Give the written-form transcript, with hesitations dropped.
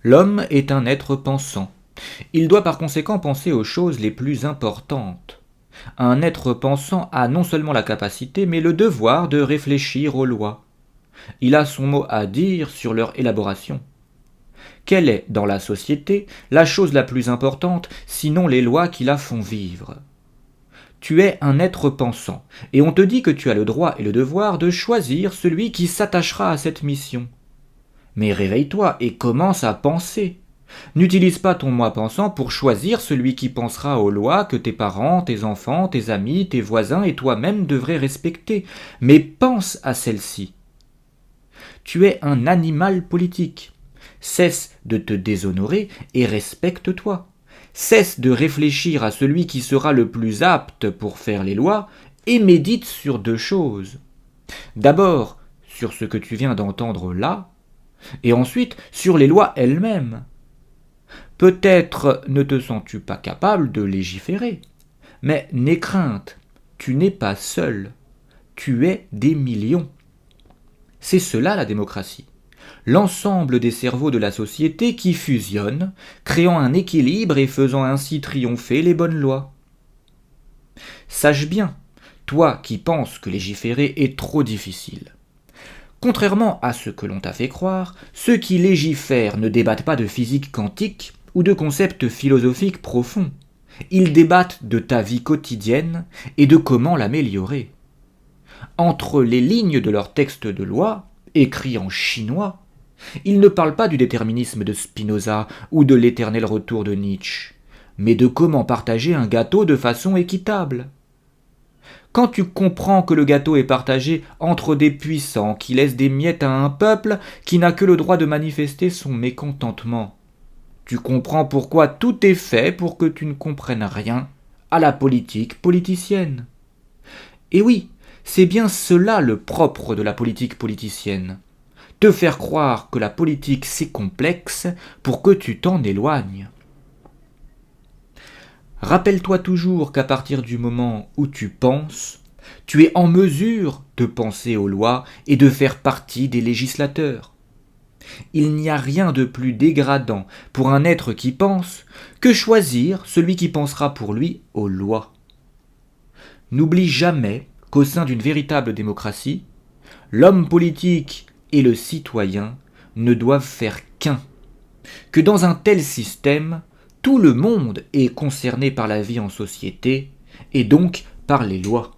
L'homme est un être pensant. Il doit par conséquent penser aux choses les plus importantes. Un être pensant a non seulement la capacité, mais le devoir de réfléchir aux lois. Il a son mot à dire sur leur élaboration. Quelle est, dans la société, la chose la plus importante, sinon les lois qui la font vivre? Tu es un être pensant, et on te dit que tu as le droit et le devoir de choisir celui qui s'attachera à cette mission. Mais réveille-toi et commence à penser. N'utilise pas ton moi pensant pour choisir celui qui pensera aux lois que tes parents, tes enfants, tes amis, tes voisins et toi-même devraient respecter, mais pense à celle-ci. Tu es un animal politique. Cesse de te déshonorer et respecte-toi. Cesse de réfléchir à celui qui sera le plus apte pour faire les lois et médite sur deux choses. D'abord, sur ce que tu viens d'entendre là, et ensuite sur les lois elles-mêmes. Peut-être ne te sens-tu pas capable de légiférer, mais n'aie crainte, tu n'es pas seul, tu es des millions. C'est cela la démocratie. L'ensemble des cerveaux de la société qui fusionnent, créant un équilibre et faisant ainsi triompher les bonnes lois. Sache bien, toi qui penses que légiférer est trop difficile. Contrairement à ce que l'on t'a fait croire, ceux qui légifèrent ne débattent pas de physique quantique ou de concepts philosophiques profonds. Ils débattent de ta vie quotidienne et de comment l'améliorer. Entre les lignes de leurs textes de loi, écrits en chinois, ils ne parlent pas du déterminisme de Spinoza ou de l'éternel retour de Nietzsche, mais de comment partager un gâteau de façon équitable. Quand tu comprends que le gâteau est partagé entre des puissants qui laissent des miettes à un peuple qui n'a que le droit de manifester son mécontentement, tu comprends pourquoi tout est fait pour que tu ne comprennes rien à la politique politicienne. Et oui, c'est bien cela le propre de la politique politicienne. Te faire croire que la politique c'est complexe pour que tu t'en éloignes. Rappelle-toi toujours qu'à partir du moment où tu penses, tu es en mesure de penser aux lois et de faire partie des législateurs. Il n'y a rien de plus dégradant pour un être qui pense que choisir celui qui pensera pour lui aux lois. N'oublie jamais qu'au sein d'une véritable démocratie, l'homme politique et le citoyen ne doivent faire qu'un, que dans un tel système, tout le monde est concerné par la vie en société et donc par les lois.